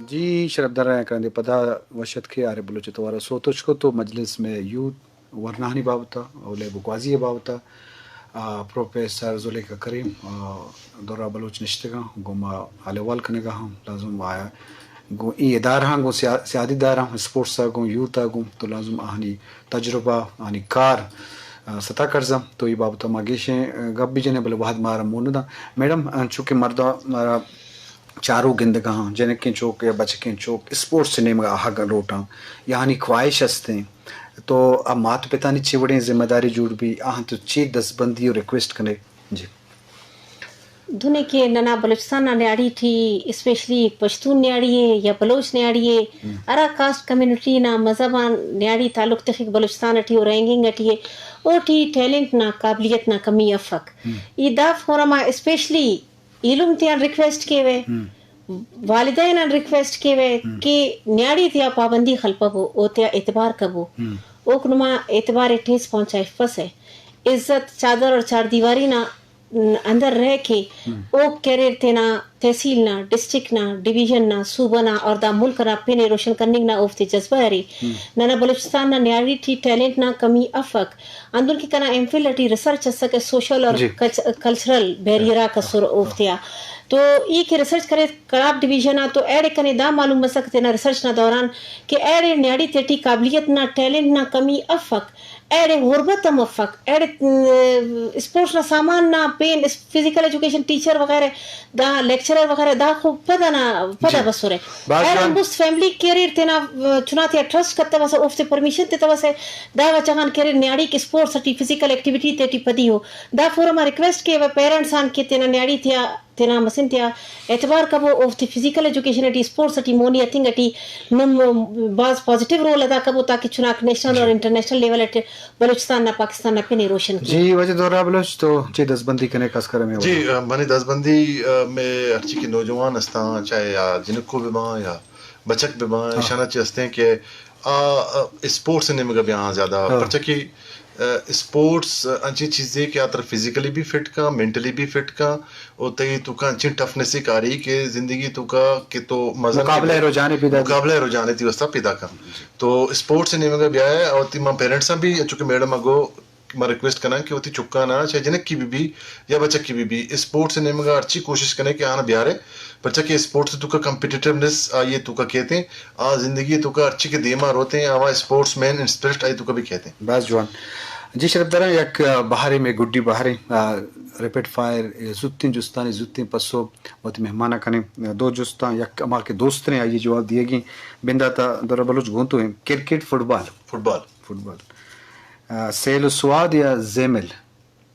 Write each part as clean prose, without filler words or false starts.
جی شربدر کرندے پدا وشت کے آرے بلوچ توارا سوتوچ کو تو مجلس میں یوت ورنہانی باوتا اولے بکوازی باوتا پروفیسر زلیخا کریم دورا بلوچ نشتگا گوما آلیوال کنگا ہم لازم آیا گو ای ادار ہاں گو سیادی دار ہاں سپورٹس گو یوتا گو تو لازم آہنی تجربہ آہنی کار ستا کرزم تو یہ بابتا ماگیشیں گب بھی جنے بلے بہت مارا موندا میڈم چونکہ مردہ مارا چاروں گندگاں جنکیں چوک یا بچکیں چوک اسپورٹس نے مگا آہا گا لوٹاں یعنی خواہش ہستیں تو اب مات پتا نہیں چوڑیں ذمہ داری جوڑ بھی آہاں تو چیک دس بندی اور ریکویسٹ کرنے جی دھنے کے ننا بلوچستان نیاڑی تھی اسپیشلی پشتون نیاڑی ہے یا بلوچ نیاڑی ہے ارا کاسٹ کمیونٹی نا مذہبان نیاڑی تعلق تخیق بلوچستان اٹھی اور رینگنگ اٹھی ہے او ٹھی ٹیلنٹ نا قابلیت نا کمی افق یہ دا فورما اسپیشلی علم تیان ریکویسٹ کے وے والدین ریکویسٹ کے وے کہ نیاڑی تیا پابندی خلپا ہو او تیا اعتبار کبو اوک نما اعتبار ٹھیس پہنچائے فس ہے عزت چادر اور چار دیواری نا اندر رہ کے او کیریئر تینا تحصیل نا ڈسٹرکٹ نا ڈویژن نا صوبہ نا اور دا ملک نا پینے روشن کرنے نا اوفتے جذبہ ہے نانا بلوچستان نا نیاڑی تھی ٹیلنٹ نا کمی افق اندر کی کنا ایم فل اٹھی ریسرچ سکے سوشل اور کلچرل بیریرا کا سر اوفتیا تو یہ کہ ریسرچ کرے کراب ڈویژن تو ایڈے کنے دا معلوم مسکتے نا ریسرچ نا دوران کہ ایڈے نیاڑی تیٹی قابلیت نا ٹیلنٹ نا کمی افق ایڈے غربت افق ایڈے اسپورٹس نا سامان نا پین فزیکل ایجوکیشن ٹیچر وغیرہ دا لیکچرر وغیرہ دا خوب پدا نا پدا بسورے ایڈے بس فیملی کیریئر تینا چناتی ٹرسٹ کرتا واسا اوفتے پرمیشن تیتا واسا دا وچاہان کیریئر نیاڑی کے اسپورٹس ٹی فزیکل ایکٹیویٹی تیٹی پدی ہو دا فورما ریکویسٹ کے پیرنٹس آن کے تینا نیاڑی تیا تینا مسن تیا اعتبار کبو اوفتے فزیکل ایجوکیشن اٹی اسپورٹس اٹی مونی اتنگ اٹی نم بعض پازیٹیو رول ادا کبو تاکہ چناک نیشنل اور انٹرنیشنل لیول اٹے بلوچستان نا پاکستان نا پنے روشن کی جی وجہ دورہ بلوچ تو چی دس بندی کنے کس کرے میں جی منی دس بندی میں ارچی کی نوجوان ہستاں چاہے یا جنکو بیماں یا بچک بیماں اشانہ چی ہستے ہیں کہ اسپورٹس نے مگا بیاں زیادہ پرچہ کی اسپورٹس انچی چیزیں کہ آتر فزیکلی بھی فٹ کا مینٹلی بھی فٹ کا اور تی تو کا انچی ٹفنسی کاری کہ زندگی تو کا کہ تو مزہ مقابلہ رجانے تی وستا پیدا کا تو اسپورٹس نے مگا بیاں ہے اور تی ماں پیرنٹساں بھی چونکہ میڈم اگو میں ریکویسٹ کرنا کہ وہ تی چکا نا چاہے جنک کی بھی یا بچک کی بھی اسپورٹس نے مگا اچھی کوشش کرنے کہ آنا بیارے بچہ کہ اسپورٹس تو کا کمپیٹیٹیونیس آئیے تو کا کہتے ہیں زندگی تو کا اچھی کے دیما روتے ہیں آوا اسپورٹس مین انسپرٹ آئی تو کا بھی کہتے ہیں بس جوان جی شرف درہ یک بہاری میں گڈی بہاری ریپڈ فائر زدتیں جستانی زدتیں پسو بہت مہمانہ کنے دو جستان یک اما کے دوست نے آئیے جواب دیے گی بندہ تا دورہ بلوچ گونتو ہیں کرکٹ فٹ بال سیل و سواد یا زیمل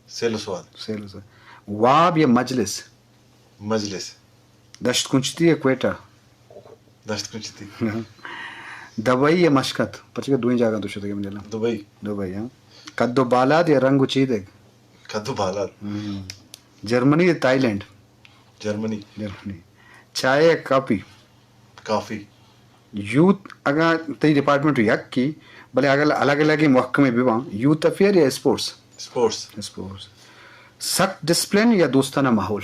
سیل و سواد واب یا مجلس دشت کنچتی یا کوئٹہ دشت کنچتی دبئی یا مشکت پرچہ کہ دوئیں جاگہ تو شدہ گے منجھے دبئی ہاں کدو بالاد یا رنگو چیدگ کدو بالاد جرمنی یا تائی لینڈ جرمنی چائے یا کافی یوتھ اگر تی ڈپارٹمنٹ یک کی بلے اگر الگ الگ محکمے بھی وہاں یوتھ افیئر یا اسپورٹس سخت ڈسپلن یا دوستانہ ماحول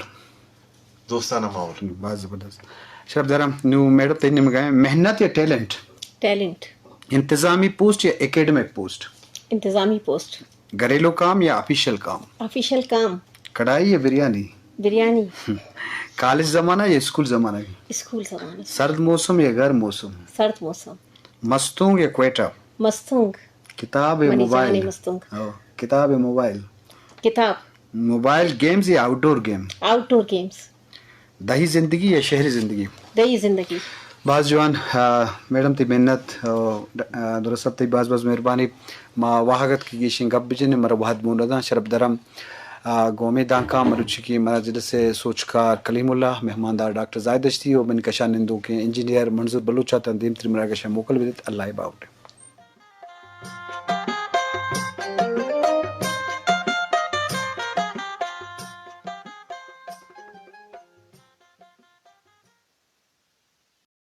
بہت زبردست شرف درم نیو میڈم تینے میں گئے محنت یا ٹیلنٹ انتظامی پوسٹ یا ایکیڈمک پوسٹ انتظامی پوسٹ گھریلو کام یا آفیشیل کام کڑھائی یا بریانی کالج زمانہ یا اسکول زمانہ سرد موسم یا گرم موسم مستونگ یا کوئٹہ کتاب یا موبائل گیمز یا آؤٹ ڈور گیمز دہی زندگی یا شہری زندگی بعض جوان میڈم تی محنت درست تی بعض مہربانی ما واحقت کی گیشن گب بجن مرا واحد موندان شرف درم گومی دانکا مروچی کی مرا جلسے سوچکار کلیم اللہ مہماندار ڈاکٹر زائد اشتی و بن کشان نندو کے انجینئر منظور بلوچا تنظیم تری مرا کشان موکل بدت اللہ باؤٹ